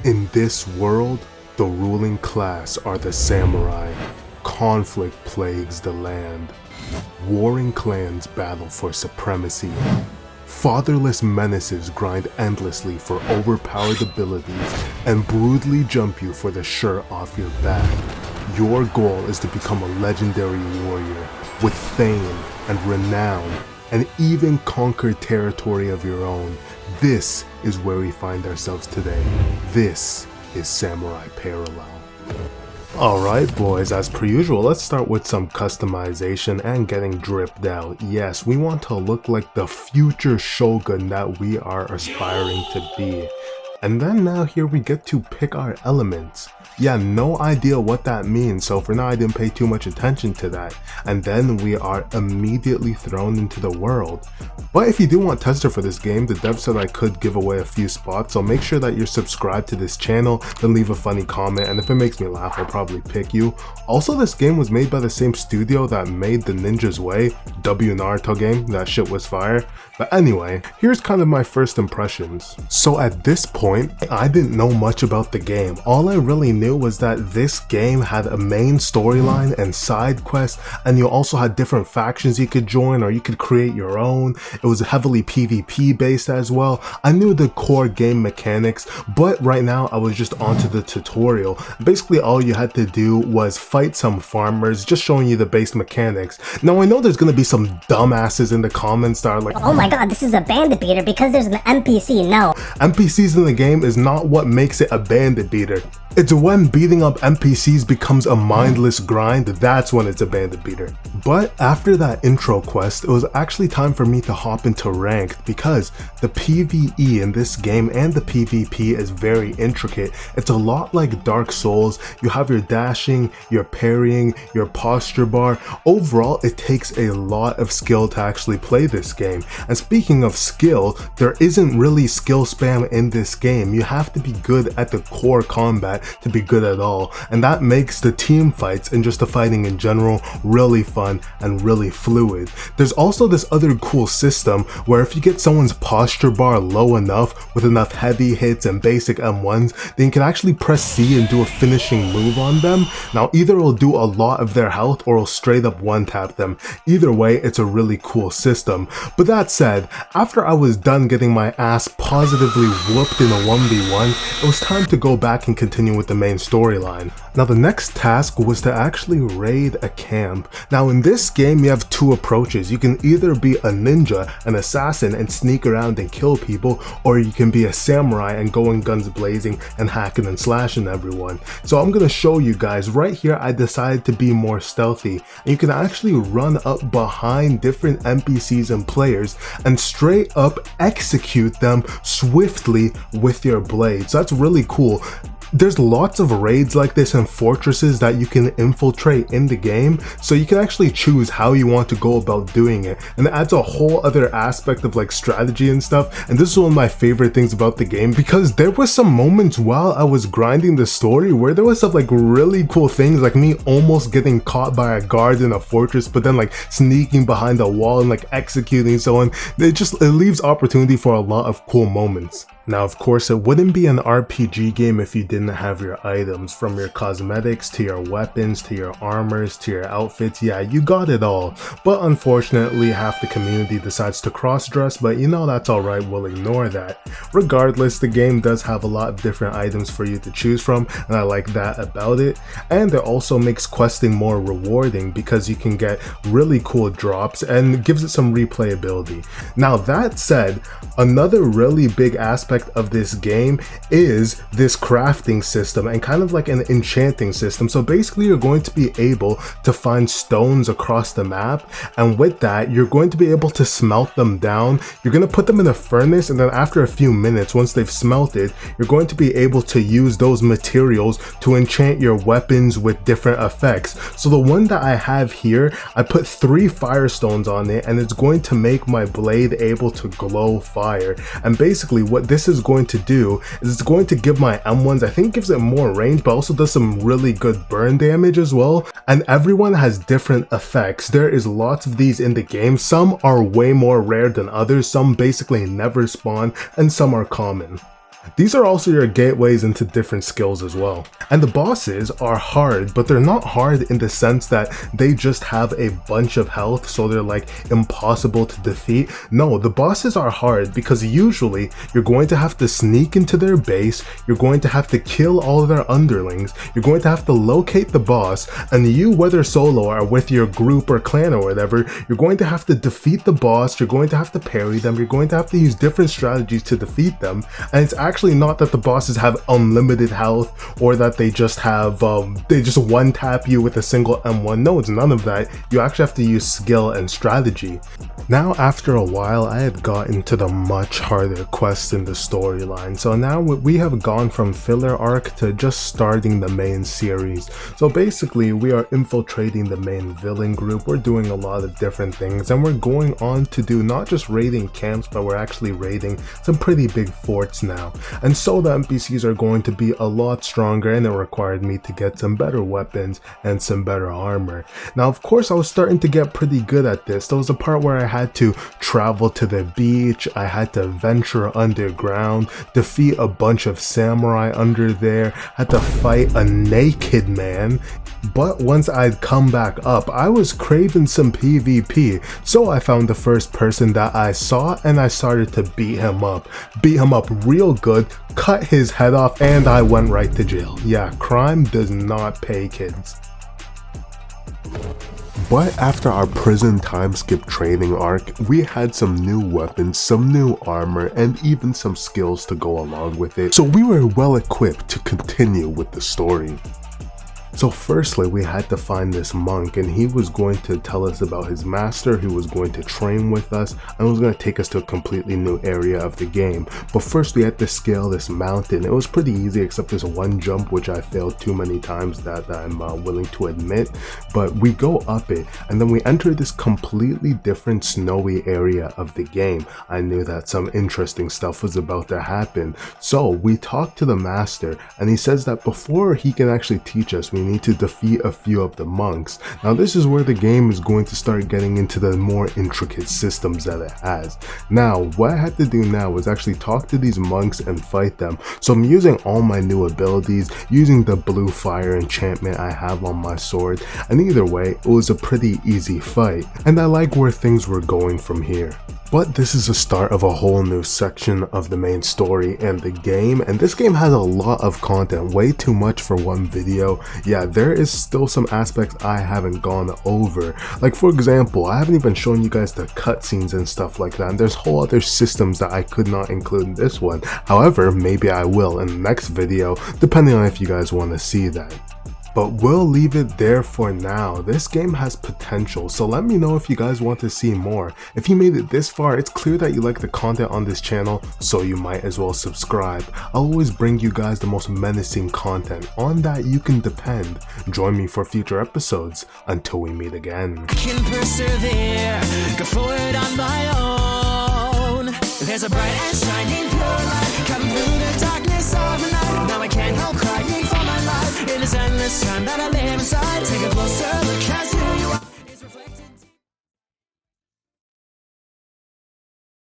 In this world, the ruling class are the samurai. Conflict plagues the land. Warring clans battle for supremacy. Fatherless menaces grind endlessly for overpowered abilities and brutally jump you for the shirt off your back. Your goal is to become a legendary warrior with fame and renown, and even conquer territory of your own. This is where we find ourselves today. This is Samurai Parallel. Alright boys, as per usual, let's start with some customization and getting dripped out. Yes, we want to look like the future shogun that we are aspiring to be. And then now here we get to pick our elements. Yeah, no idea what that means, so for now I didn't pay too much attention to that. And then we are immediately thrown into the world. But if you do want tester for this game, the dev said I could give away a few spots, so make sure that you're subscribed to this channel, then leave a funny comment, and if it makes me laugh, I'll probably pick you. Also, this game was made by the same studio that made the Ninja's Way, Naruto game. That shit was fire. But anyway, here's kind of my first impressions. So at this point, I didn't know much about the game. All I really knew was that this game had a main storyline and side quests, and you also had different factions you could join or you could create your own. It was heavily PvP based as well. I knew the core game mechanics, but right now I was just onto the tutorial. Basically all you had to do was fight some farmers, just showing you the base mechanics. Now I know there's gonna be some dumbasses in the comments that are like, oh my god, this is a bandit beater because there's an NPC. No. NPCs in the game is not what makes it a bandit beater. It's when beating up NPCs becomes a mindless grind, that's when it's a bandit beater. But after that intro quest, it was actually time for me to hop into ranked because the PvE in this game and the PvP is very intricate. It's a lot like Dark Souls. You have your dashing, your parrying, your posture bar. Overall, it takes a lot of skill to actually play this game. And speaking of skill, there isn't really skill spam in this game. You have to be good at the core combat to be good at all, and that makes the team fights and just the fighting in general really fun and really fluid. There's also this other cool system where if you get someone's posture bar low enough with enough heavy hits and basic M1s, then you can actually press C and do a finishing move on them. Now either it'll do a lot of their health or it'll straight up one tap them. Either way, it's a really cool system. But that said, after I was done getting my ass positively whooped in a 1v1, it was time to go back and continue with the main storyline. Now the next task was to actually raid a camp. Now in this game you have two approaches. You can either be a ninja, an assassin, and sneak around and kill people, or you can be a samurai and go in guns blazing and hacking and slashing everyone. So I'm gonna show you guys right here. I decided to be more stealthy, and you can actually run up behind different NPCs and players and straight up execute them swiftly with your blade. So that's really cool. There's lots of raids like this and fortresses that you can infiltrate in the game, so you can actually choose how you want to go about doing it, and it adds a whole other aspect of like strategy and stuff. And this is one of my favorite things about the game, because there was some moments while I was grinding the story where there was some like really cool things, like me almost getting caught by a guard in a fortress, but then like sneaking behind a wall and like executing someone. It leaves opportunity for a lot of cool moments. Now of course it wouldn't be an RPG game if you didn't have your items, from your cosmetics to your weapons to your armors to your outfits. Yeah, you got it all. But unfortunately half the community decides to cross-dress, but you know that's alright, we'll ignore that. Regardless, the game does have a lot of different items for you to choose from, and I like that about it. And it also makes questing more rewarding because you can get really cool drops and gives it some replayability. Now that said, another really big aspect of this game is this crafting system and kind of like an enchanting system. So basically you're going to be able to find stones across the map, and with that you're going to be able to smelt them down. You're going to put them in a furnace, and then after a few minutes, once they've smelted, you're going to be able to use those materials to enchant your weapons with different effects. So the one that I have here, I put 3 firestones on it, and it's going to make my blade able to glow fire. And basically what this is going to do is it's going to give my M1s, I think it gives it more range, but also does some really good burn damage as well. And everyone has different effects. There is lots of these in the game. Some are way more rare than others, some basically never spawn, and some are common. These are also your gateways into different skills as well. And the bosses are hard, but they're not hard in the sense that they just have a bunch of health, so they're like impossible to defeat. No, the bosses are hard because usually you're going to have to sneak into their base, you're going to have to kill all of their underlings, you're going to have to locate the boss, and you, whether solo or with your group or clan or whatever, you're going to have to defeat the boss, you're going to have to parry them, you're going to have to use different strategies to defeat them. And it's actually not that the bosses have unlimited health or that they just have they just one tap you with a single M1. No, it's none of that. You actually have to use skill and strategy. Now after a while, I had gotten to the much harder quests in the storyline, so now we have gone from filler arc to just starting the main series. So basically we are infiltrating the main villain group, we're doing a lot of different things, and we're going on to do not just raiding camps, but we're actually raiding some pretty big forts now. And so the NPCs are going to be a lot stronger, and it required me to get some better weapons and some better armor. Now of course I was starting to get pretty good at this. There was a part where I had to travel to the beach, I had to venture underground, defeat a bunch of samurai under there, had to fight a naked man. But once I'd come back up, I was craving some PvP, so I found the first person that I saw and I started to beat him up real good, cut his head off, and I went right to jail. Yeah, crime does not pay, kids. But after our prison time skip training arc, we had some new weapons, some new armor, and even some skills to go along with it, so we were well equipped to continue with the story. So firstly, we had to find this monk, and he was going to tell us about his master who was going to train with us and was going to take us to a completely new area of the game. But first we had to scale this mountain. It was pretty easy except this one jump which I failed too many times that I'm willing to admit. But we go up it and then we enter this completely different snowy area of the game. I knew that some interesting stuff was about to happen. So we talked to the master and he says that before he can actually teach us, we need to defeat a few of the monks. Now this is where the game is going to start getting into the more intricate systems that it has. Now what I had to do now was actually talk to these monks and fight them. So I'm using all my new abilities, using the blue fire enchantment I have on my sword, and either way it was a pretty easy fight, and I like where things were going from here. But this is the start of a whole new section of the main story and the game, and this game has a lot of content, way too much for one video. Yeah, there is still some aspects I haven't gone over. Like for example, I haven't even shown you guys the cutscenes and stuff like that, and there's whole other systems that I could not include in this one. However, maybe I will in the next video, depending on if you guys want to see that. But we'll leave it there for now. This game has potential, so let me know if you guys want to see more. If you made it this far, it's clear that you like the content on this channel, so you might as well subscribe. I'll always bring you guys the most menacing content. On that you can depend. Join me for future episodes. Until we meet again. I can persevere, go forward on my own. There's a bright and shining light, come through the darkness of night.